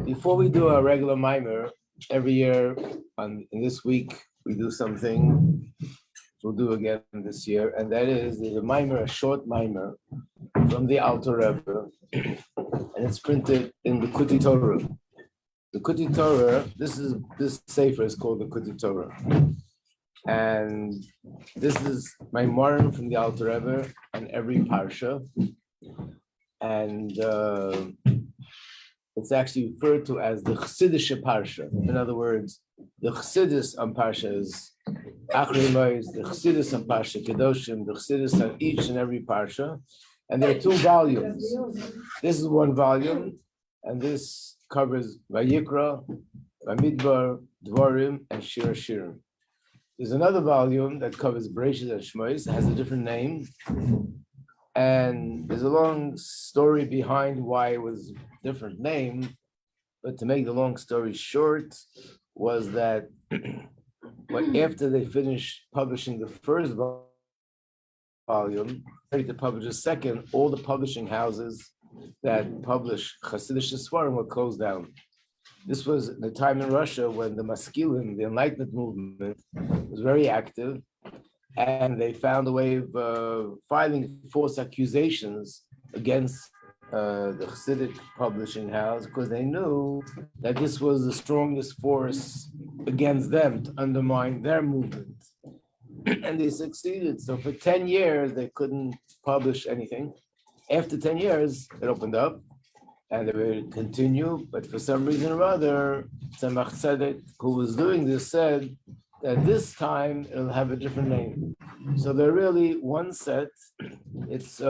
Before we do our regular mimer, every year in this week we do something we'll do again this year, and that is a mimer, a short mimer from the Alter Rebbe, and it's printed in the Kuti Torah. The Kuti Torah, this sefer is called the Kuti Torah, and this is my moran from the Alter Rebbe on every parsha, and it's actually referred to as the Chassidus parsha. In other words, the Chassidus on parsha is Achri Mois, the Chassidus on parsha Kedoshim, the Chassidus on each and every parsha, and there are two volumes. This is one volume, and this covers Vayikra, Bamidbar, Dvarim, and Shir Shirim. There's another volume that covers Bereshit and Shmois, has a different name, and there's a long story behind why it was a different name, but to make the long story short, was that after they finished publishing the first volume, ready to publish a second, all the publishing houses that publish Chassidus Sfarim were closed down. This was the time in Russia when the Maskilim, the Enlightenment movement, was very active, and they found a way of filing false accusations against the Chassidic publishing house because they knew that this was the strongest force against them to undermine their movement. And they succeeded. So for 10 years, they couldn't publish anything. After 10 years, it opened up and they would continue. But for some reason or other, Tzemach Tzedek, who was doing this, said that this time it'll have a different name. So they're really one set. It's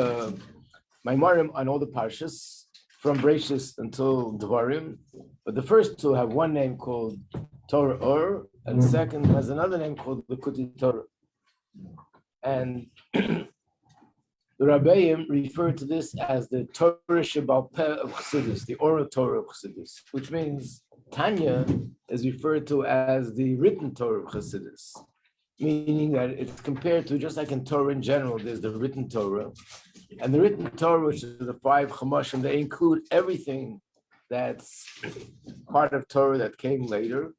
Maimarim on all the parshas, from Bereshit until Dvarim. But the first two have one name called Torah Or, and the second has another name called the Kuti Torah. And the Rabbeim refer to this as the Torah Shebal Peh of Chassidus, the oral Torah of Chassidus, which means Tanya is referred to as the written Torah of Chassidus, meaning that it's compared to, just like in Torah in general, there's the written Torah. And the written Torah, which is the 5 Chamashim, they include everything that's part of Torah that came later.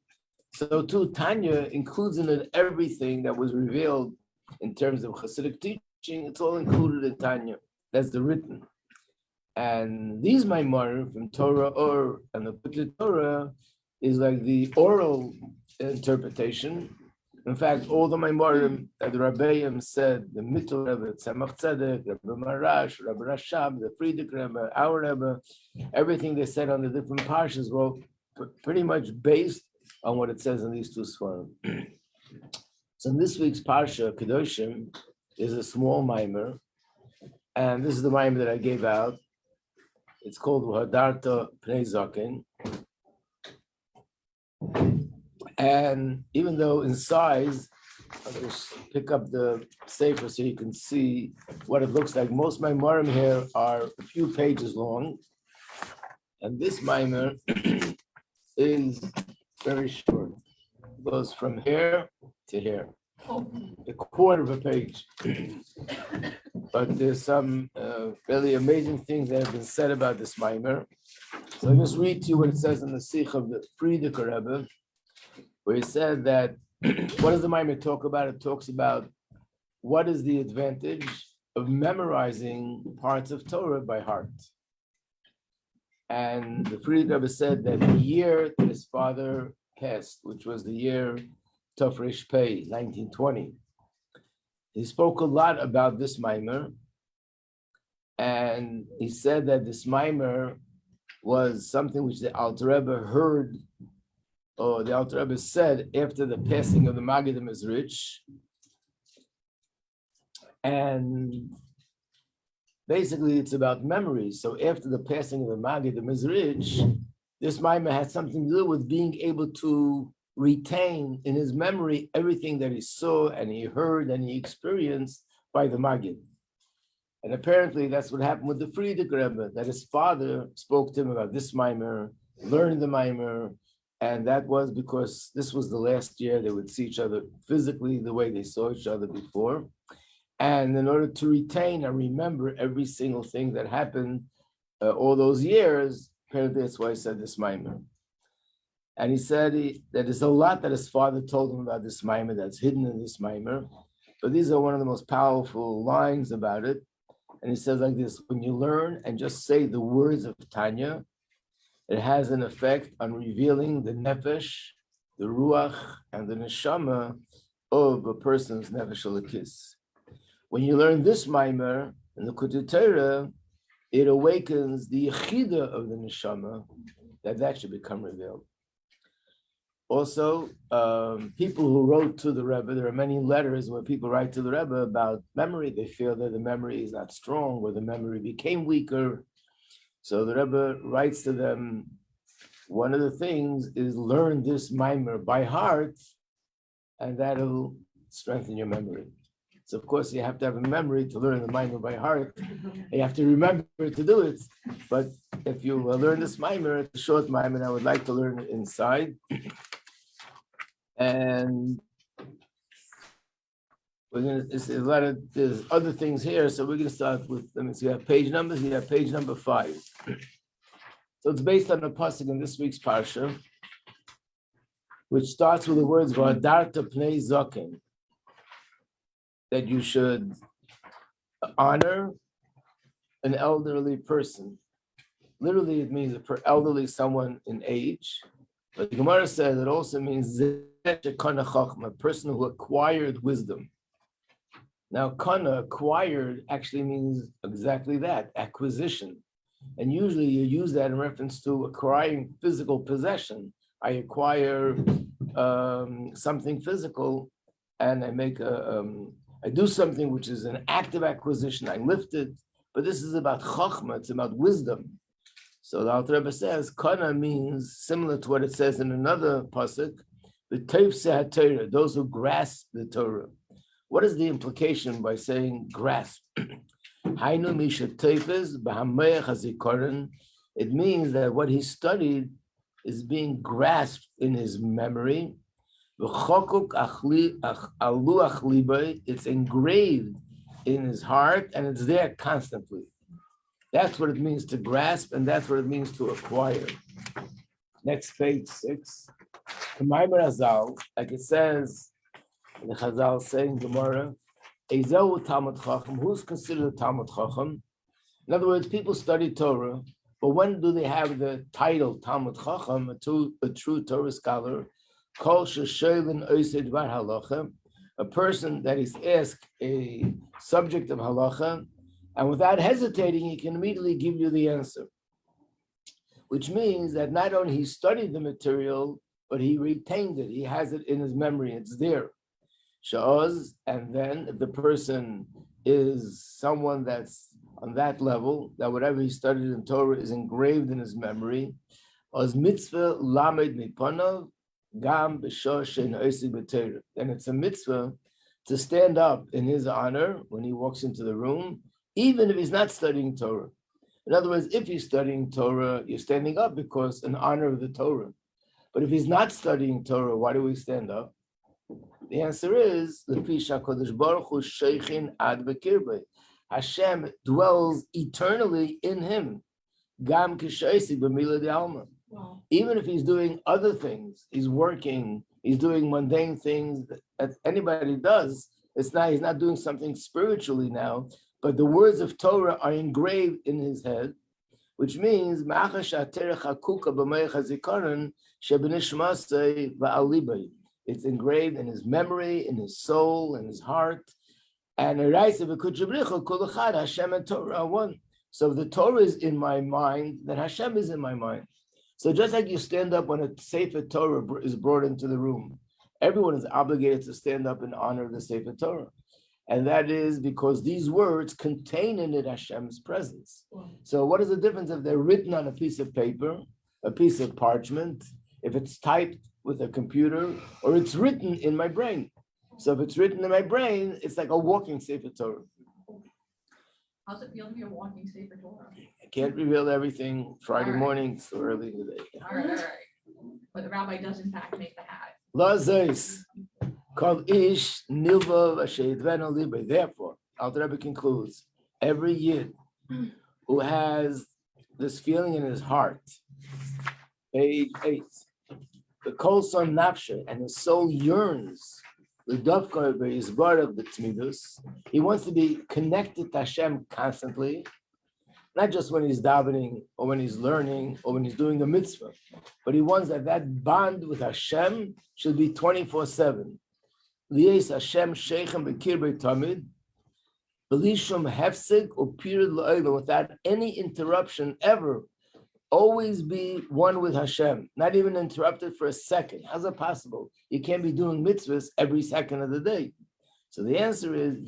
So too, Tanya includes in it everything that was revealed in terms of Hasidic teaching. It's all included in Tanya. That's the written. And these Maimarim from Torah Or and the Kuti Torah is like the oral interpretation. In fact, all the Maimarim that the Rabbeim said, the Mittel Rebbe, Tzemach Tzedek, Rabbi Marash, Rabbi Rashab, the Friedrich Rebbe, our Rebbe, everything they said on the different parshas were pretty much based on what it says in these two svarim. So in this week's parsha, Kedoshim, is a small mimer, and this is the mimer that I gave out. It's called V'hadarta Pnei Zaken. And even though in size, I'll just pick up the sefer so you can see what it looks like. Most Maimarim here are a few pages long, and this mimer is very short. It goes from here to here, a quarter of a page. But there's some really amazing things that have been said about this mimer. So I'll just read to you what it says in the Sikh of the Friedrich Rebbe, where he said that, what does the Maimer talk about? It talks about what is the advantage of memorizing parts of Torah by heart. And the Friedrich Rebbe said that the year that his father passed, which was the year Tafresh Pei, 1920, he spoke a lot about this Maimer, and he said that this Maimer was something which the Alter Rebbe heard, or the Alter Rebbe said after the passing of the Maggid Mezrich. And basically it's about memories. So after the passing of the Maggid Mezrich, this Maimah had something to do with being able to retain in his memory everything that he saw and he heard and he experienced by the Maggid. And apparently that's what happened with the Friedrich Rebbe, that his father spoke to him about this Maimer, learned the Maimer, and that was because this was the last year they would see each other physically the way they saw each other before. And in order to retain and remember every single thing that happened all those years, apparently that's why he said this Maimer. And he said that there's a lot that his father told him about this Maimer that's hidden in this Maimer. But these are one of the most powerful lines about it. And he says like this: when you learn and just say the words of Tanya, it has an effect on revealing the nefesh, the ruach, and the neshama of a person's nefesh alakis. When you learn this Maimer in the Kutei Torah, it awakens the yechida of the neshama that should become revealed. Also, people who wrote to the Rebbe, there are many letters where people write to the Rebbe about memory. They feel that the memory is not strong or the memory became weaker. So the Rebbe writes to them, one of the things is learn this Maimer by heart, and that'll strengthen your memory. So of course you have to have a memory to learn the Maimer by heart. You have to remember to do it. But if you learn this Maimer, it's a short Maimer, and I would like to learn it inside. And there's other things here, so we're gonna start with, let me see, we have page numbers, we have page number 5. So it's based on the pasuk in this week's parsha, which starts with the words "V'adarta pnei zaken," that you should honor an elderly person. Literally, it means elderly, someone in age. But the Gemara says it also means a person who acquired wisdom. Now, kana, acquired, actually means exactly that, acquisition. And usually you use that in reference to acquiring physical possession. I acquire something physical, and I do something which is an active acquisition. I lift it, but this is about chachma, it's about wisdom. So the Alter Rebbe says, kana means similar to what it says in another pasuk, the teifsei HaTorah, those who grasp the Torah. What is the implication by saying grasp? It means that what he studied is being grasped in his memory. It's engraved in his heart, and it's there constantly. That's what it means to grasp, and that's what it means to acquire. Next, page 6. Like it says, the Chazal saying Gemara, who's considered a Talmud Chacham? In other words, people study Torah, but when do they have the title Talmud Chacham, a true Torah scholar? A person that is asked a subject of halacha, and without hesitating, he can immediately give you the answer. Which means that not only he studied the material, but he retained it. He has it in his memory. It's there. Sha'oz, and then if the person is someone that's on that level, that whatever he studied in Torah is engraved in his memory, oz mitzvah lamed miponov gam b'shor she'en osik b'Torah. Then it's a mitzvah to stand up in his honor when he walks into the room, even if he's not studying Torah. In other words, if he's studying Torah, you're standing up because in honor of the Torah. But if he's not studying Torah, why do we stand up? The answer is Hashem dwells eternally in him. Wow. Even if he's doing other things, he's working, he's doing mundane things that anybody does. He's not doing something spiritually now, but the words of Torah are engraved in his head, which means it's engraved in his memory, in his soul, in his heart. And Hashem and Torah are one. So if the Torah is in my mind, then Hashem is in my mind. So just like you stand up when a Sefer Torah is brought into the room, everyone is obligated to stand up in honor of the Sefer Torah. And that is because these words contain in it Hashem's presence. So what is the difference if they're written on a piece of paper, a piece of parchment, if it's typed with a computer, or it's written in my brain? So if it's written in my brain, it's like a walking Sefer Torah. How's it feel to be a walking Sefer Torah? I can't reveal everything Friday morning, so early today. All right. But the rabbi does in fact make the hat. Lazais, called Ish Nilva Vashedvena Libre. Therefore, Alter Rebbe concludes, every Yid who has this feeling in his heart. Page 8. The kol son nafshe, and his soul yearns. The dovka is part of the tzmidus. He wants to be connected to Hashem constantly, not just when he's davening or when he's learning or when he's doing a mitzvah, but he wants that bond with Hashem should be 24/7. Lies Hashem sheichem bekir beitamid, belishum hefsig or period la'olam, without any interruption ever. Always be one with Hashem, not even interrupted for a second. How's that possible? You can't be doing mitzvahs every second of the day. So the answer is,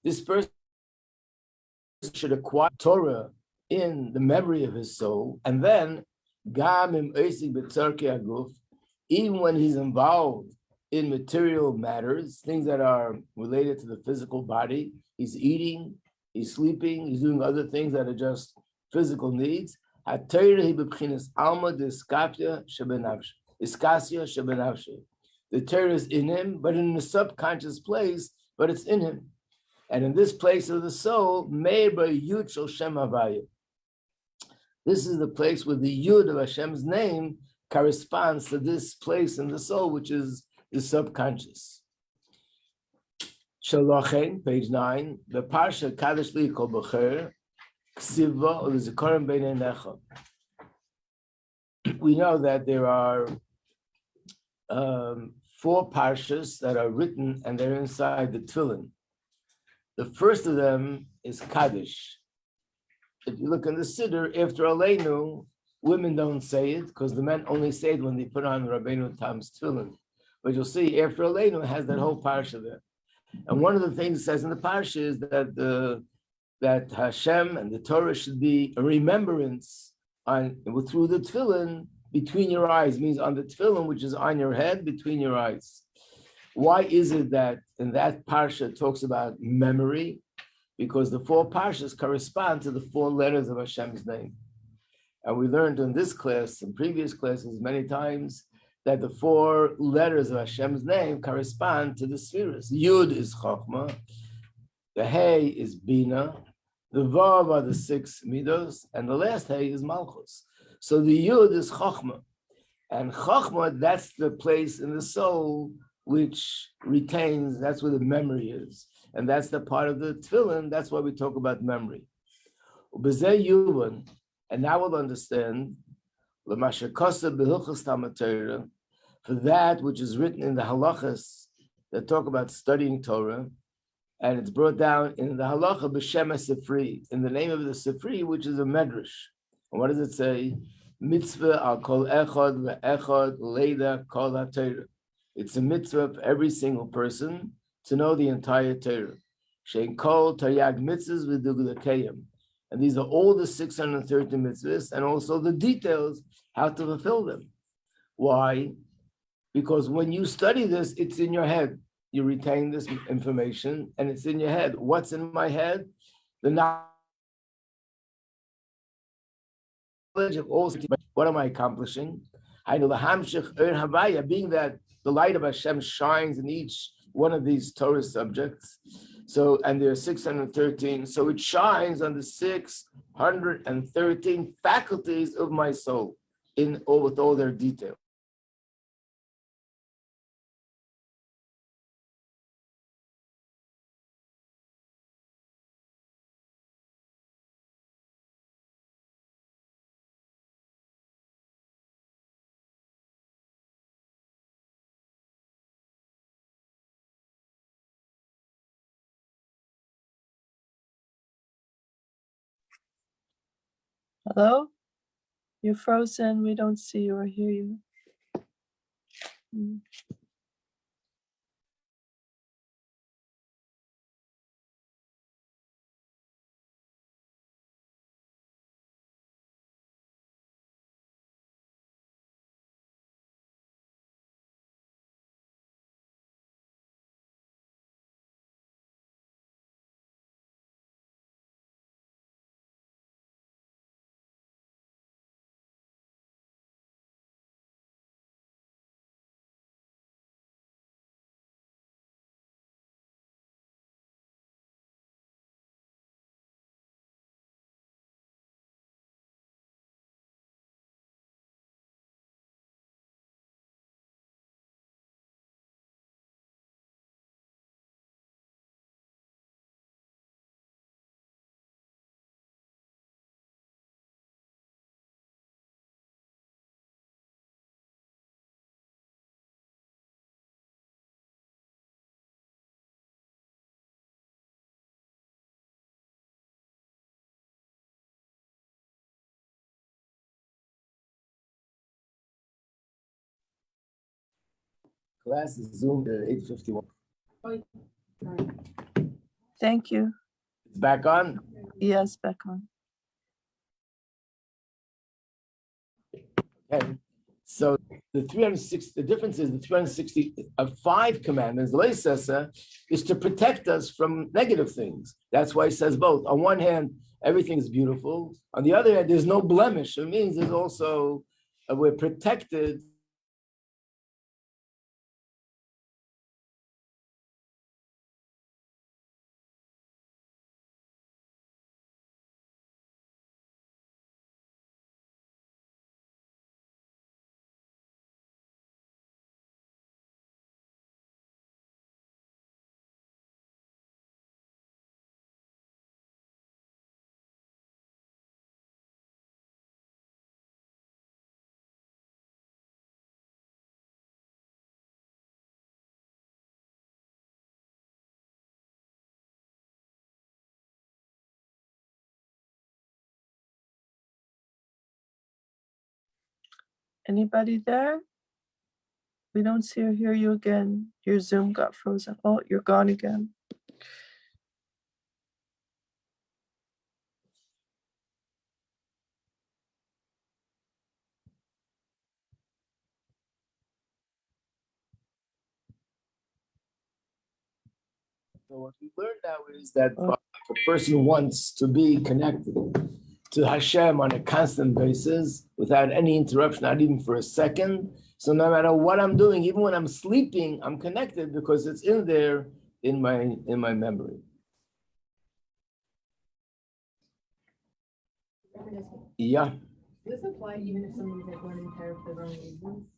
this person should acquire Torah in the memory of his soul, and then, even when he's involved in material matters, things that are related to the physical body, he's eating, he's sleeping, he's doing other things that are just physical needs. The Torah is in him, but in the subconscious place, but it's in him. And in this place of the soul, this is the place where the Yud of Hashem's name corresponds to this place in the soul, which is the subconscious. Shalochen, page 9, the Parsha Kadosh Li Kol Bocher, Ksiva U'Zikaron B'nei Necha. We know that there are 4 parshas that are written and they're inside the Tefillin. The first of them is Kaddish. If you look in the Siddur, after Aleinu, women don't say it because the men only say it when they put on Rabbeinu Tam's Tefillin. But you'll see after Aleinu, it has that whole parsha there. And one of the things it says in the parsha is that that Hashem and the Torah should be a remembrance through the tefillin between your eyes, means on the tefillin, which is on your head, between your eyes. Why is it that in that parsha it talks about memory? Because the 4 parshas correspond to the 4 letters of Hashem's name. And we learned in this class, in previous classes, many times, that the 4 letters of Hashem's name correspond to the spheres. Yud is Chokhmah, the Hey is Bina, the Vav are the 6 Midos, and the last Hey is Malchus. So the Yud is Chokhmah. And Chokhmah, that's the place in the soul which retains, that's where the memory is. And that's the part of the tefillin, that's why we talk about memory. And now we'll understand for that which is written in the halachas that talk about studying Torah, and it's brought down in the halacha b'shem sifri, in the name of the sifri, which is a medrash. And what does it say? Mitzvah al kol echad ve'echad leida kol haTorah. It's a mitzvah for every single person to know the entire Torah. Shein kol taryag mitzvahs v'dugulakayim. And these are all the 630 mitzvahs and also the details how to fulfill them. Why? Because when you study this, it's in your head. You retain this information and it's in your head. What's in my head? The knowledge of all. What am I accomplishing? I know the hamshich havaya, being that the light of Hashem shines in each one of these Torah subjects. So, and there are 613. So it shines on the 613 faculties of my soul with all their detail. Hello? You're frozen. We don't see you or hear you. Class is zoomed at 8:51. Thank you. It's back on. Yes, back on. Okay. So the 360, the difference is the 360 of 5 commandments, the lay is to protect us from negative things. That's why he says both. On one hand, everything is beautiful. On the other hand, there's no blemish. It means there's also, we're protected. Anybody there? We don't see or hear you again. Your Zoom got frozen. Oh, you're gone again. So what we learned now is that if a person wants to be connected to Hashem on a constant basis without any interruption, not even for a second. So no matter what I'm doing, even when I'm sleeping, I'm connected because it's in there in my memory. Yeah. Does this apply even if somebody's like learning Torah for their own reasons?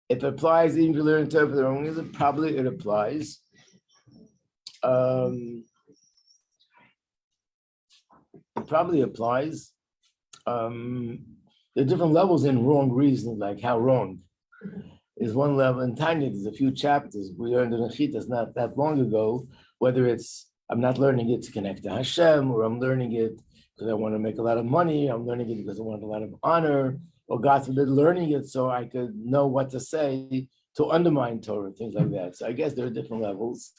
If it applies even if you learn Torah for their own reason, probably it applies. It probably applies. There are different levels in wrong reason, like how wrong is one level. In Tanya, there's a few chapters we learned in Chassidus not that long ago, whether it's I'm not learning it to connect to Hashem, or I'm learning it because I want to make a lot of money, I'm learning it because I want a lot of honor, or God forbid, learning it so I could know what to say to undermine Torah, things like that. So I guess there are different levels.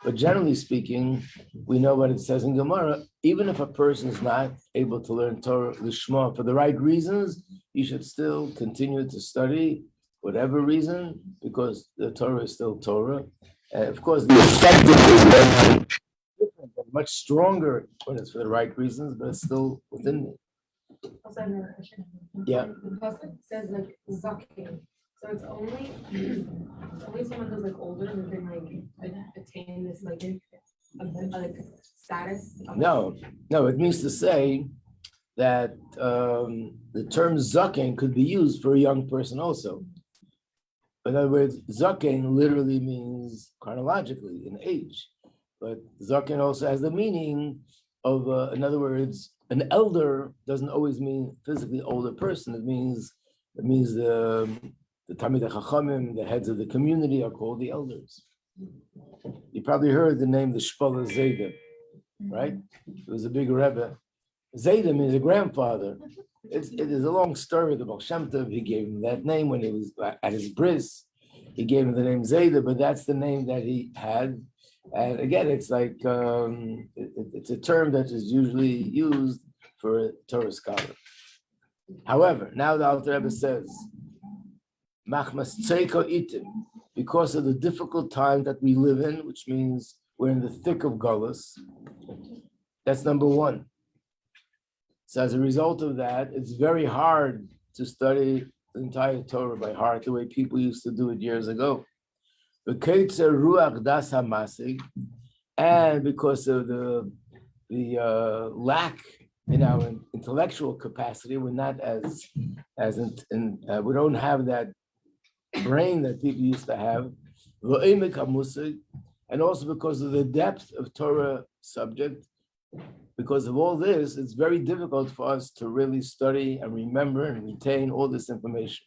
But generally speaking, we know what it says in Gemara. Even if a person is not able to learn Torah Lishma for the right reasons, you should still continue to study, whatever reason, because the Torah is still Torah. Of course, the effect is very different and much stronger when it's for the right reasons, but it's still within me. Also, I have another question. Yeah. The pasuk says like zaken, so it's only someone who's like older who can like attain this like status. No, it means to say that the term zaken could be used for a young person also. In other words, zaken literally means chronologically in age, but zaken also has the meaning of, in other words, an elder doesn't always mean physically older person. It means the Talmidei Chachamim, the heads of the community, are called the elders. You probably heard the name the Shpola Zayda, right? It was a big Rebbe. Zayda means a grandfather. It is a long story. The Baal Shem Tov, he gave him that name when he was at his bris. He gave him the name Zayda, but that's the name that he had. And again, it's like it's a term that is usually used for a Torah scholar. However, now the Alter Rebbe says, "Machmas tzeiko itim," because of the difficult time that we live in, which means we're in the thick of Gullus. That's number one. So as a result of that, it's very hard to study the entire Torah by heart the way people used to do it years ago. And because of the lack in our intellectual capacity, we're not we don't have that brain that people used to have, and also because of the depth of Torah subject. Because of all this, it's very difficult for us to really study and remember and retain all this information.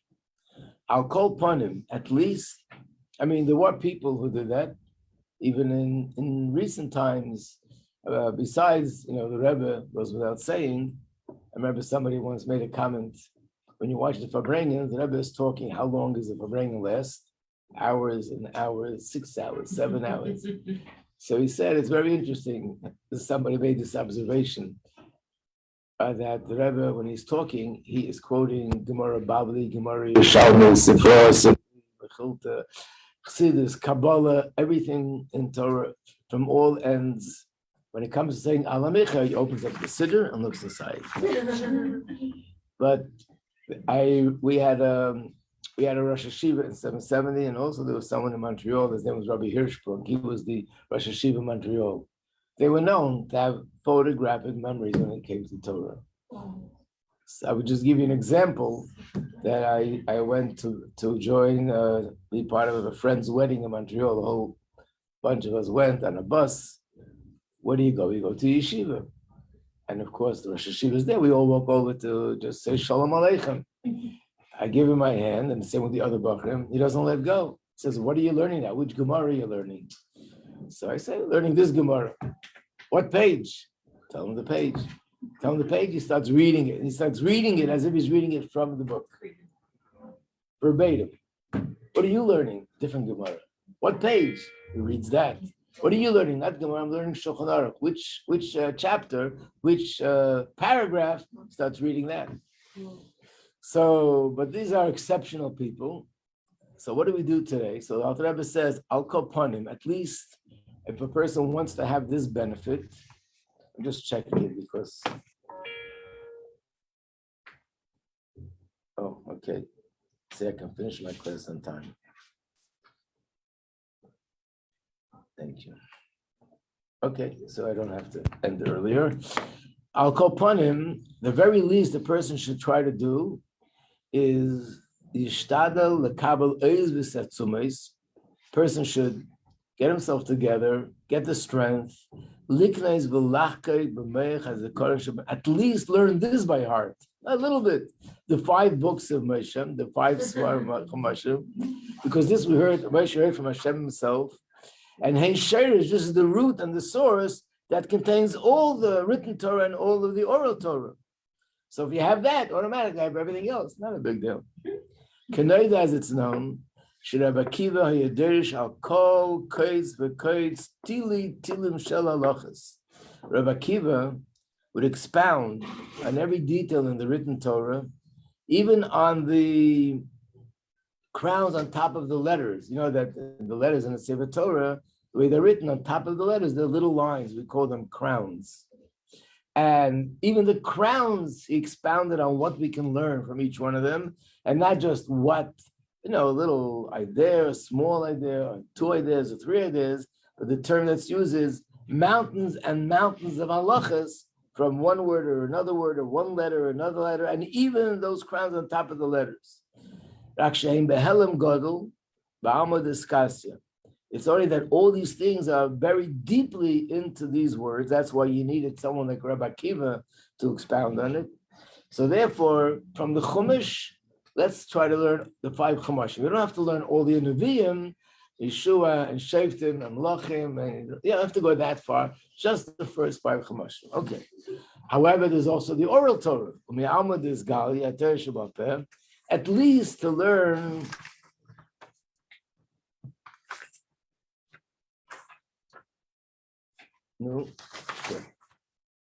I'll call upon him, at least. I mean, there were people who did that, even in recent times. Besides, the Rebbe goes without saying. I remember somebody once made a comment when you watch the Farbrengen, the Rebbe is talking, how long does the Farbrengen last? Hours and hours, 6 hours, 7 hours. So he said, it's very interesting. Somebody made this observation that the Rebbe, when he's talking, he is quoting Gemara Bavli, Gemara Yeshalmi, Sifra, Mechilta, Chassidus, Kabbalah, everything in Torah from all ends. When it comes to saying Alamicha, he opens up the Siddur and looks inside. But we had a Rosh Hashiva in 770, and also there was someone in Montreal. His name was Rabbi Hirschberg. He was the Rosh Hashiva in Montreal. They were known to have photographic memories when it came to Torah. So I would just give you an example that I went to join, be part of a friend's wedding in Montreal. The whole bunch of us went on a bus. Where do you go? You go to yeshiva. And of course, the Rosh Hashiva is there. We all walk over to just say Shalom Aleichem. I give him my hand, and the same with the other Bachrim. He doesn't let go. He says, what are you learning now? Which Gemara are you learning? So I say, learning this Gemara. What page? Tell him the page. Tell him the page, he starts reading it. And he starts reading it as if he's reading it from the book. Verbatim. What are you learning? Different Gemara. What page? He reads that. What are you learning? Not Gemara, I'm learning Shulchan Aruch. Which chapter, which paragraph? Starts reading that. So, but these are exceptional people. So what do we do today? So the Alter Rebbe says, I'll call upon him. At least if a person wants to have this benefit, I'm just checking it because, oh, okay. See, I can finish my class on time. Thank you. Okay, so I don't have to end it earlier. I'll call upon him. The very least the person should try to do is Yishtadel lekabel oiz v'setzumeis. Person should get himself together, get the strength, likneiz v'lachkei b'meich as a kodesh. At least learn this by heart, a little bit. The 5 books of Moshe, the 5 svarim from Moshe, because this Moshe heard from Hashem himself, and Hein Sheirish, this is the root and the source that contains all the written Torah and all of the oral Torah. So if you have that, automatically I have everything else. Not a big deal. Kenoida, as it's known, Rabbi Akiva hayaderish al kol koitz v'koitz tili tilim shel halachas. Rabbi Akiva would expound on every detail in the written Torah, even on the crowns on top of the letters. You know that the letters in the Sefer Torah, the way they're written on top of the letters, they're little lines. We call them crowns. And even the crowns, he expounded on what we can learn from each one of them, and not just what, a little idea, a small idea, or 2 ideas, or 3 ideas, but the term that's used is mountains and mountains of halachas from one word or another word, or one letter or another letter, and even those crowns on top of the letters. It's only that all these things are very deeply into these words. That's why you needed someone like Rabbi Akiva to expound on it. So therefore, from the Chumash, let's try to learn the 5 Chumashim. We don't have to learn all the Nevi'im, Yeshua and Sheftim and Lachim, and you don't have to go that far, just the first 5 Chumashim. Okay. However, there's also the oral Torah. At least to learn no.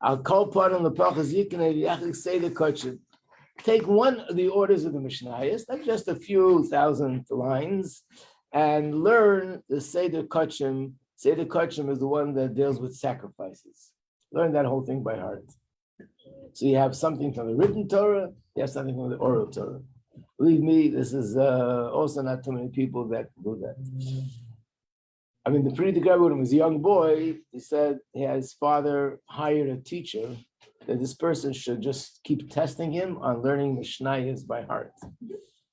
I'll call upon on the Pachas Yikin say the Kachim. Take one of the orders of the Mishnayos, that's just a few thousand lines, and learn the Seder Kachim. Seder Kachim is the one that deals with sacrifices. Learn that whole thing by heart. So you have something from the written Torah, you have something from the oral Torah. Believe me, this is also not too many people that do that. I mean, the Frierdiker Rebbe, when he was a young boy, he said his father hired a teacher that this person should just keep testing him on learning Mishnayos by heart.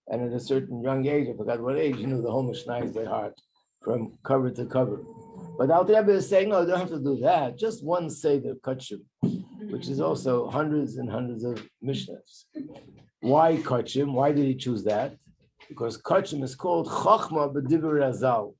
And at a certain young age, I forgot what age, he knew the whole Mishnayos by heart from cover to cover. But Alter Rebbe is saying, no, you don't have to do that. Just one Seder Kachim, which is also hundreds and hundreds of Mishnahs. Why Kachim? Why did he choose that? Because Kachim is called Chachma B'Divrei Razal.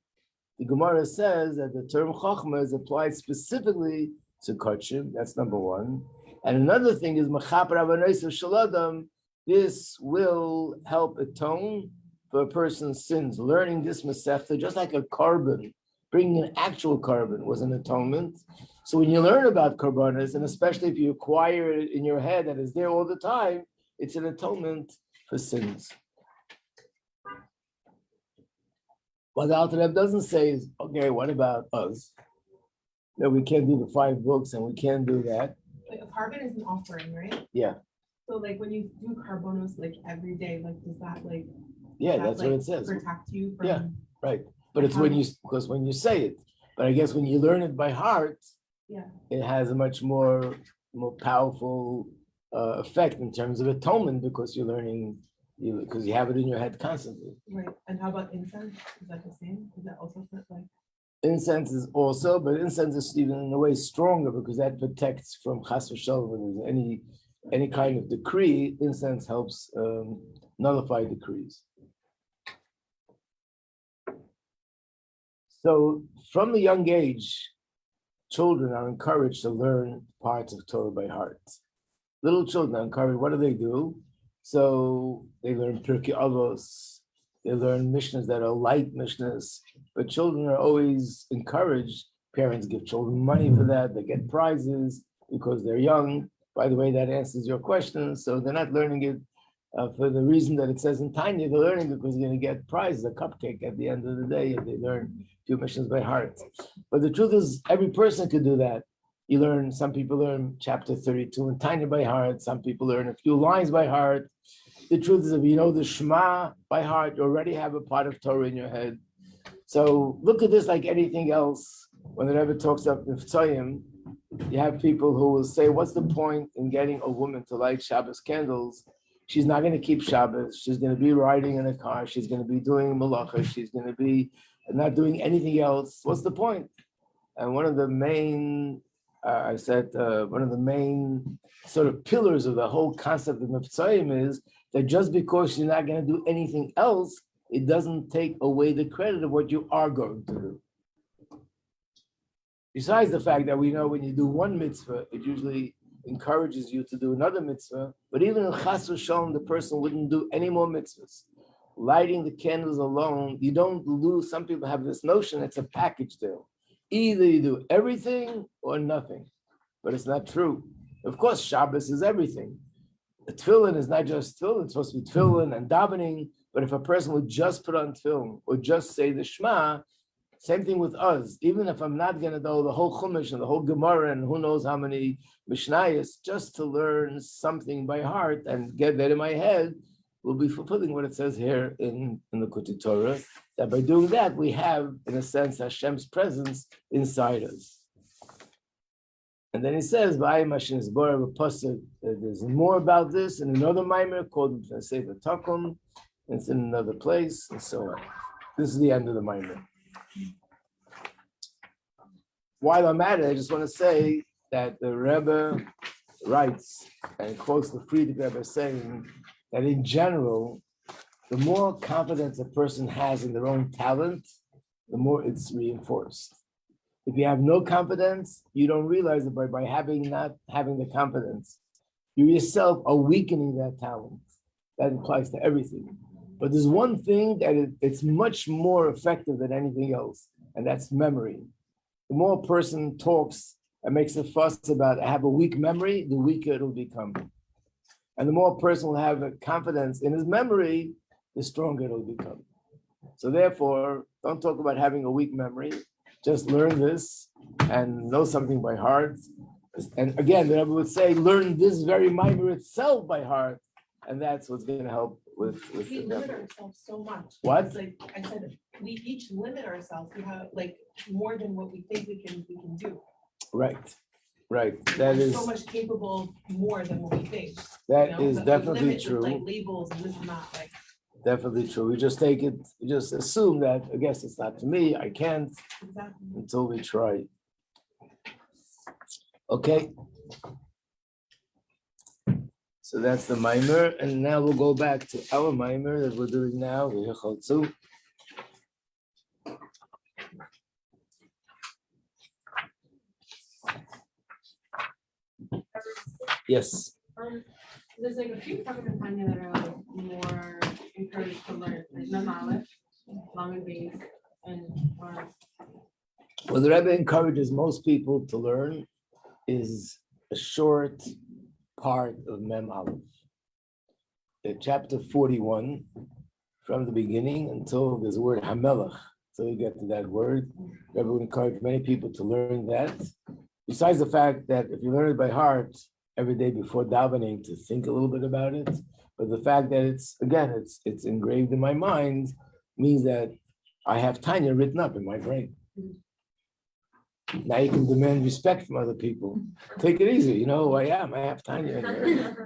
The Gemara says that the term Chachma is applied specifically to Kachim. That's number one. And another thing is Mechaper Avanos of Shaladam. this will help atone for a person's sins. Learning this Masechta, just like a carbon, bringing an actual carbon was an atonement. So when you learn about karbanos, and especially if you acquire it in your head and it's there all the time, it's an atonement for sins. What the Alter Rebbe doesn't say is, okay, what about us? That we can't do the 5 books and we can't do that. Like a carbon is an offering, right? Yeah. So like when you do carbonos like every day, like does that like That's what it says. protect you from? Yeah. Right. But it's when you say it. But I guess when you learn it by heart, it has a much more powerful effect in terms of atonement because you're learning, because you have it in your head constantly. Right. And how about incense? Is that the same? Is that also like? Incense is also, but incense is even in a way stronger because that protects from chas v'shalom. When there's any kind of decree, incense helps nullify decrees. So from a young age, children are encouraged to learn parts of Torah by heart. Little children are encouraged. What do? So they learn Pirkei Avos. They learn Mishnahs that are light Mishnahs. But children are always encouraged. Parents give children money for that. They get prizes because they're young. By the way, that answers your question. So they're not learning it for the reason that it says in Tanya. They're learning because they're going to get prizes, a cupcake at the end of the day if they learn a few Mishnahs by heart. But the truth is, every person could do that. Some people learn chapter 32 in Tanya by heart. Some people learn a few lines by heart. The truth is, if you know the Shema by heart, you already have a part of Torah in your head. So look at this like anything else. When the Rebbe talks about Niftzayim, you have people who will say, what's the point in getting a woman to light Shabbos candles? She's not going to keep Shabbos. She's going to be riding in a car. She's going to be doing malacha. She's going to be not doing anything else. What's the point? And one of the main sort of pillars of the whole concept of Niftzayim is that just because you're not going to do anything else, it doesn't take away the credit of what you are going to do. Besides the fact that we know when you do one mitzvah, it usually encourages you to do another mitzvah, but even in Chas v'Shalom, the person wouldn't do any more mitzvahs. Lighting the candles alone, you don't lose. Some people have this notion it's a package deal. Either you do everything or nothing, but it's not true. Of course, Shabbos is everything. The tefillin is not just tefillin, it's supposed to be tefillin and davening, but if a person would just put on tefillin or just say the Shema, same thing with us. Even if I'm not going to know the whole Chumash and the whole Gemara and who knows how many Mishnayos, just to learn something by heart and get that in my head will be fulfilling what it says here in the Kutei Torah, that by doing that, we have, in a sense, Hashem's presence inside us. And then he says, there's more about this in another Maimer called Sefer Takum. It's in another place, and so on. This is the end of the Maimer. While I'm at it, I just want to say that the Rebbe writes and quotes the Friedrich Rebbe saying that in general, the more confidence a person has in their own talent, the more it's reinforced. If you have no confidence, you don't realize it, but by not having the confidence, you yourself are weakening that talent. That applies to everything. But there's one thing that it's much more effective than anything else, and that's memory. The more a person talks and makes a fuss about have a weak memory, the weaker it'll become. And the more a person will have a confidence in his memory, the stronger it'll become. So therefore, don't talk about having a weak memory. Just learn this and know something by heart. And again, the Rebbe would say, learn this very Maimer itself by heart, and that's what's going to help with We limit ourselves so much. What? It's like I said, we each limit ourselves. We have like more than what we think we can do. Right. That We're is so much capable more than what we think. that is definitely limit true. With, like labels and this and that, like Definitely true. We just take it, we just assume that, I guess it's not for me, I can't, exactly. until we try. Okay. So that's the Maimer, and now we'll go back to our Maimer that we're doing now. Yes. There's like a few topics in Tanya that are like more encouraged to learn, like Mem Aleph, long and base, and or What the Rebbe encourages most people to learn is a short part of Mem Aleph. Chapter 41, from the beginning until there's the word Hamelach. So you get to that word. Rebbe would encourage many people to learn that. Besides the fact that if you learn it by heart every day before davening, to think a little bit about it, but the fact that it's engraved in my mind means that I have Tanya written up in my brain. Now you can demand respect from other people. Take it easy, you know who I am. I have Tanya in here.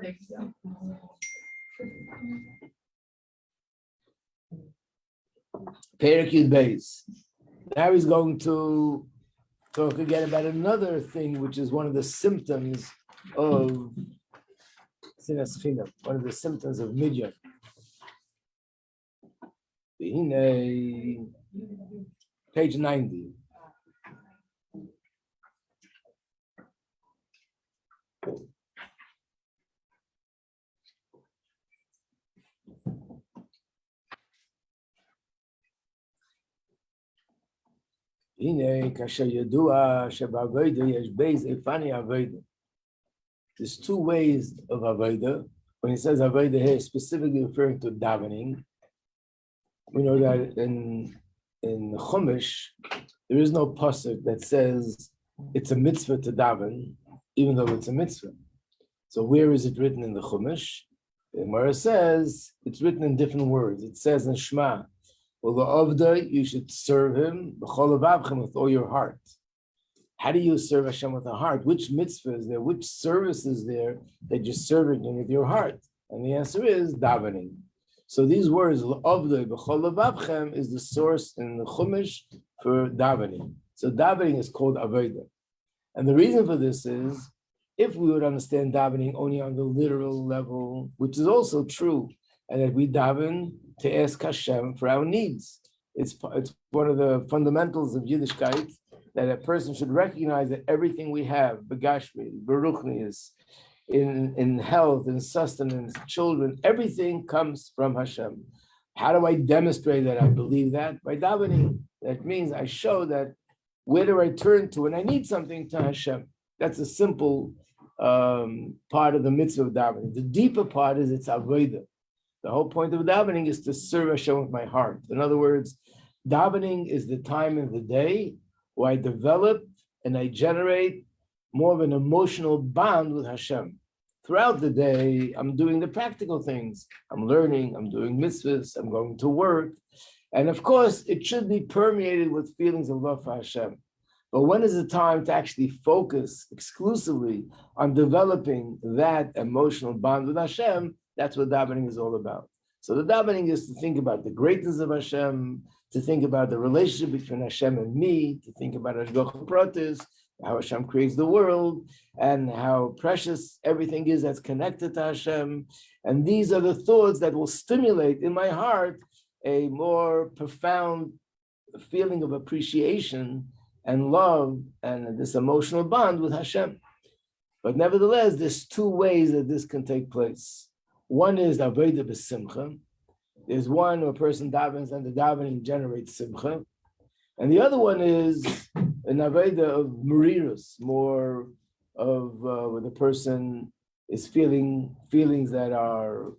Perek Yud Beis. Now he's going to talk again about another thing, which is one of the symptoms of Sinas Chinam, one of the symptoms of Midyat. Page 90. There's two ways of avodah. When he says avodah here, specifically referring to davening, we know that in Chumash there is no pasuk that says it's a mitzvah to daven, even though it's a mitzvah. So where is it written in the Chumash? The Gemara says it's written in different words. It says in Shema, well, the Avda, you should serve him with all your heart. How do you serve Hashem with a heart? Which mitzvah is there? Which service is there that you're serving him with your heart? And the answer is davening. So these words, Avda, is the source in the Chumash for davening. So davening is called Avodah. And the reason for this is, if we would understand davening only on the literal level, which is also true, and that we daven to ask Hashem for our needs. It's one of the fundamentals of Yiddishkeit, that a person should recognize that everything we have, begashmi, beruchnius, in health, in sustenance, children, everything comes from Hashem. How do I demonstrate that I believe that? By davening. That means I show that where do I turn to when I need something to Hashem? That's a simple part of the mitzvah of davening. The deeper part is it's avodah. The whole point of davening is to serve Hashem with my heart. In other words, davening is the time of the day where I develop and I generate more of an emotional bond with Hashem. Throughout the day, I'm doing the practical things. I'm learning, I'm doing mitzvahs, I'm going to work. And of course, it should be permeated with feelings of love for Hashem. But when is the time to actually focus exclusively on developing that emotional bond with Hashem? That's what davening is all about. So the davening is to think about the greatness of Hashem, to think about the relationship between Hashem and me, to think about Hashgacha Pratis, how Hashem creates the world, and how precious everything is that's connected to Hashem. And these are the thoughts that will stimulate in my heart a more profound feeling of appreciation and love and this emotional bond with Hashem. But nevertheless, there's two ways that this can take place. One is avodah b'simcha. There's one where a person davens and the davening generates simcha. And the other one is an avodah of merirus, more of where the person is feeling feelings that are,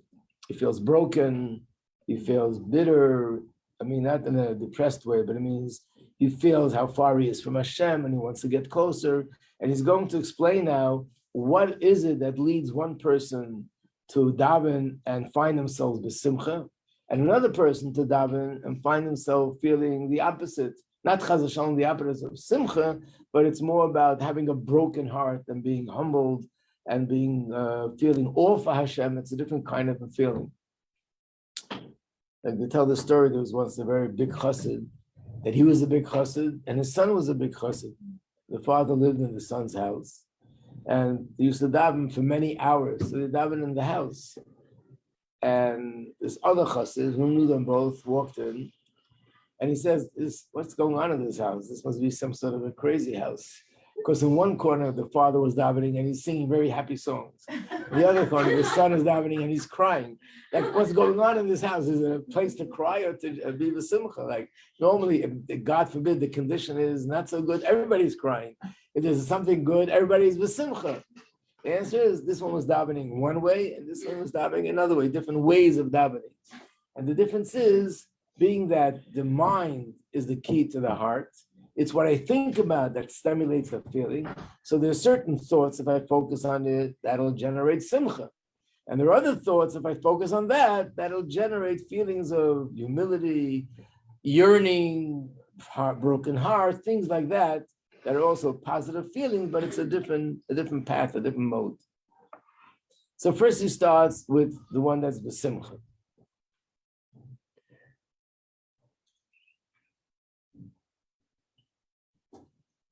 he feels broken, he feels bitter. I mean, not in a depressed way, but it means he feels how far he is from Hashem and he wants to get closer. And he's going to explain now what is it that leads one person to daven and find themselves b'simcha, and another person to daven and find themselves feeling the opposite, not chas v'shalom the opposite of simcha, but it's more about having a broken heart and being humbled and being feeling awe for Hashem. It's a different kind of a feeling. Like they tell the story, there was once a very big chassid, that he was a big chassid and his son was a big chassid. The father lived in the son's house, and they used to daven for many hours. So they davened in the house. And this other chassid, who knew them both, walked in, and he says, what's going on in this house? This must be some sort of a crazy house. Because in one corner, the father was davening, and he's singing very happy songs. The other corner, the son is davening and he's crying. Like, what's going on in this house? Is it a place to cry or to be b'simcha? Like, normally, if, God forbid, the condition is not so good, everybody's crying. If there's something good, everybody's b'simcha. The answer is, this one was davening one way, and this one was davening another way, different ways of davening. And the difference is, being that the mind is the key to the heart, it's what I think about that stimulates the feeling. So there's certain thoughts, if I focus on it, that'll generate simcha. And there are other thoughts, if I focus on that, that'll generate feelings of humility, yearning, broken heart, things like that, that are also positive feelings, but it's a different path, a different mode. So first he starts with the one that's b'simcha.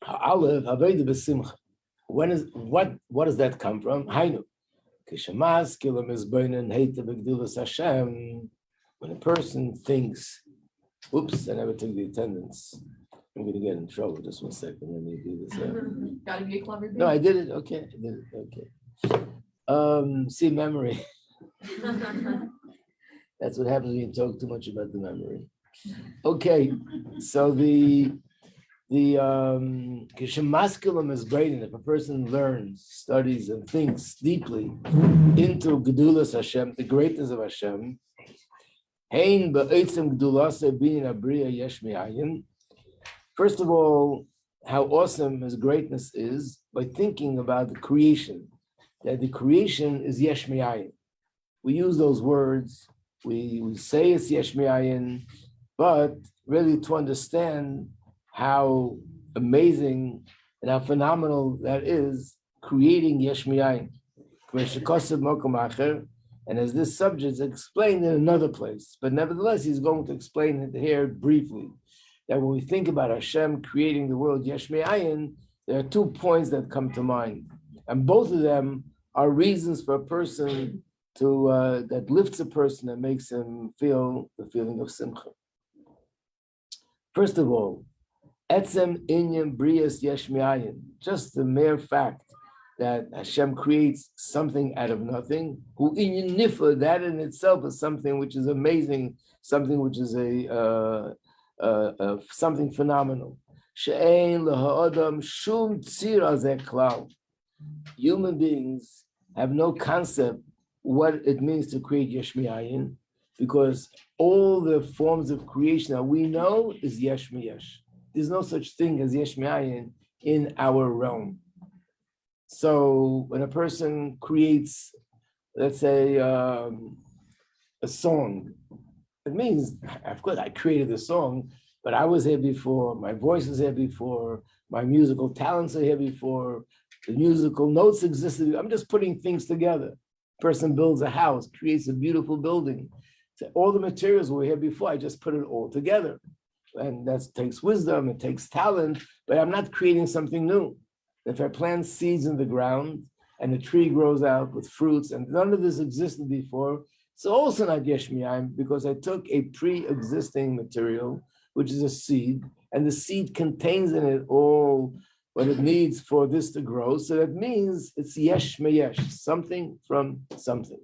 Aleph, avodah b'simcha. What does that come from? Hainu. When a person thinks, oops, I never took the attendance. I'm going to get in trouble. Just 1 second. Let me do this. Gotta be a clever thing. No, I did it. Okay, I did it. Okay. See, memory. That's what happens when you talk too much about the memory. Okay, so the Kishemaskulam is great, and if a person learns, studies, and thinks deeply into Gedulas Hashem, the greatness of Hashem, Hein ba'etzem Gedulase bin abriya yesh me'ayin. First of all, how awesome his greatness is by thinking about the creation, that the creation is yesh me'ayin. We use those words, we say it's yesh me'ayin, but really to understand how amazing and how phenomenal that is, creating yesh miyayin. And as this subject is explained in another place, but nevertheless, he's going to explain it here briefly, that when we think about Hashem creating the world yesh miyayin, there are 2 points that come to mind. And both of them are reasons for a person to, that lifts a person and makes him feel the feeling of simcha. First of all, Etzem Inyan Brias Yesh Mi'ayin, just the mere fact that Hashem creates something out of nothing, Hu Inyan Nifa, that in itself is something which is amazing, something which is something phenomenal. She'ein L'ha'adam Shum Tzir Azeh Klal. Human beings have no concept what it means to create Yesh Mi'ayin, because all the forms of creation that we know is Yesh Mi'yesh. There's no such thing as yesh me'ayin in our realm. So when a person creates, let's say, a song, it means, of course, I created the song, but I was here before, my voice was here before, my musical talents are here before, the musical notes existed. I'm just putting things together. Person builds a house, creates a beautiful building. So all the materials were here before, I just put it all together. And that takes wisdom, it takes talent, but I'm not creating something new. If I plant seeds in the ground and the tree grows out with fruits and none of this existed before, it's also not yesh mi'ayin, because I took a pre-existing material, which is a seed, and the seed contains in it all what it needs for this to grow. So that means it's yesh me'yesh, something from something.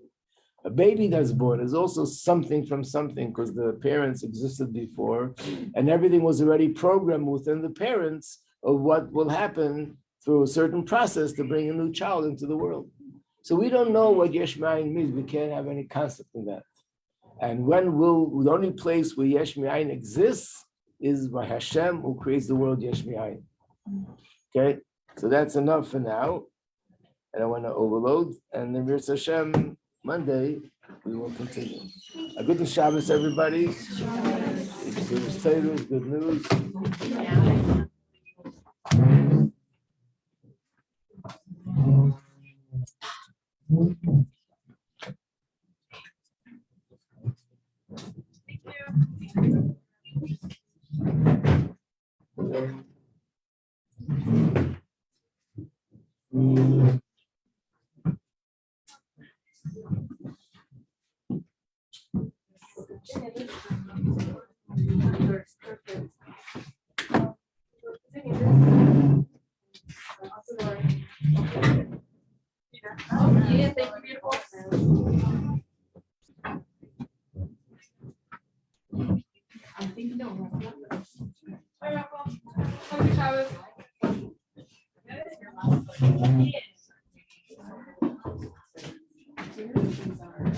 A baby that's born is also something from something, because the parents existed before and everything was already programmed within the parents of what will happen through a certain process to bring a new child into the world. So we don't know what yesh me'ayin means. We can't have any concept in that. And the only place where yesh me'ayin exists is by Hashem, who creates the world yesh me'ayin. Okay, so that's enough for now. And I want to overload. And then Mir Hashem, Monday, we will continue. A good Shabbos, everybody. Good news. Yeah. Yeah, thank you, beautiful. I think no. Hi, Rocco. Happy Shabbos.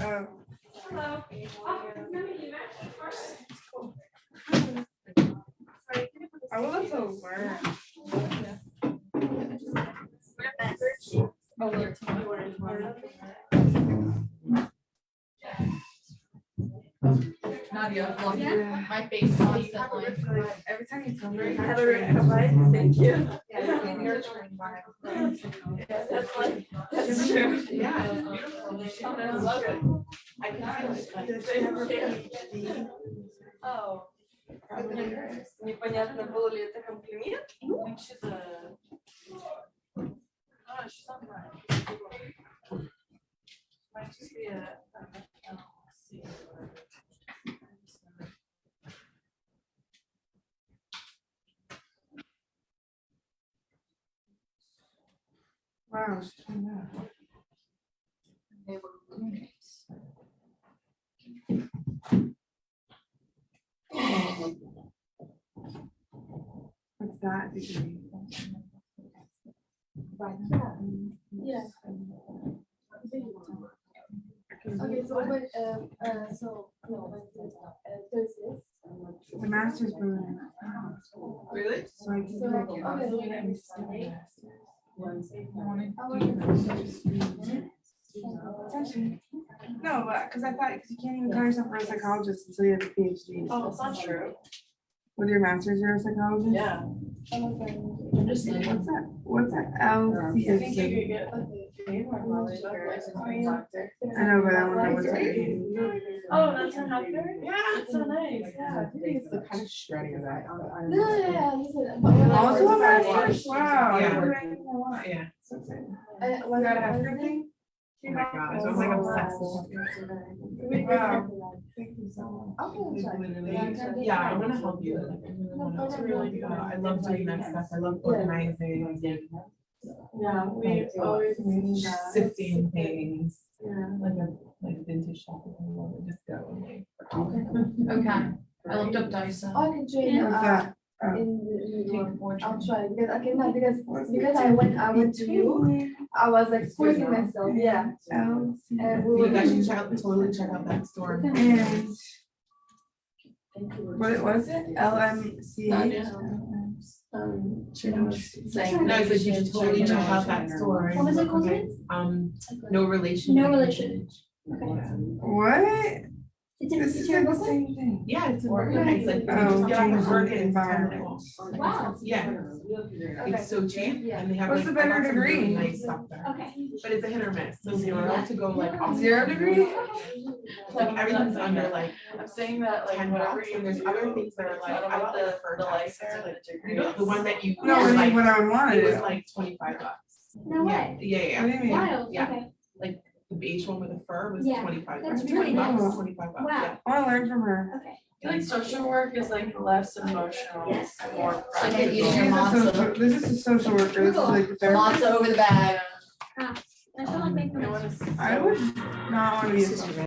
Oh. Hello. I would love to learn. Nadia, lucky. Yeah. My face constantly. Every time you tell me. Thank you. You're trained by That's like, that's true. Yeah, it's beautiful. I love it. I can feel it. Does she have her PhD? Oh. Probably. Непонятно, был ли это комплимент? She's a. Oh, she's not right. Might just be a. LLC. Wow, she's doing that. They were roommates. What's that degree? Yeah. Okay, so when, so, no, there's this. The master's program. Really? So I can So, like it. okay. Essentially. No, but because I thought, because you can't even call yourself a psychologist until you have a PhD. Oh, it's not true. With your master's, you're a psychologist? Yeah. I'm just saying. What's that? LCSC? get. I know, but I don't know what's it. Oh, that's her doctor? Yeah, That's so nice, yeah. I think it's the kind of shredding of that. Yeah, Also a master's? Wow. I Yeah. didn't do anything I want. Yeah. So exciting. You You gotta have good thing? Oh my gosh, I'm like obsessed with Wow. Thank you so much. literally. Yeah, I want to help you. Like, I really want to really. I love doing that stuff. I love organizing and Yeah, we always. sifting things. Yeah. Like vintage shop. I love it. Just go and like. Okay, I looked up Dyson. I can train What's that? I'll try because I cannot because I went to you. I was like forcing myself, yeah. And we You guys were. should totally check out that store. And what was it? LMCH? She was saying. No, but you should totally check out that store. What was it called again? No relation. No relation. What? This is like the same thing. Yeah, it's organized, like, you Oh, just get off of work and it's environment. Wow. Yeah, Okay. it's so cheap, Yeah. and they have What's like. the better I got some really degree? Nice stuff there, Okay. but it's a hit or miss, so zero to go like. off- 0 degree? Like everything's under like I'm saying that like 10 whatever bucks, you and there's do, other things that are like, I don't I know don't the prefer license Dyson. or the degree. You know, the one that you. No, I like, mean, what I would want it to was do. like $25. No way. Yeah. What do you mean? Wild, Yeah. okay. The beige one with the fur was Yeah, $25. that's really $20, cool. $25, Wow. yeah. I want to learn from her. Okay. I feel like social work is like less emotional, Yes. more So practical. you She's should- a social, this is a social worker, this is like the therapist. over the bag. I feel like they. I wanna see. I would not want to be a social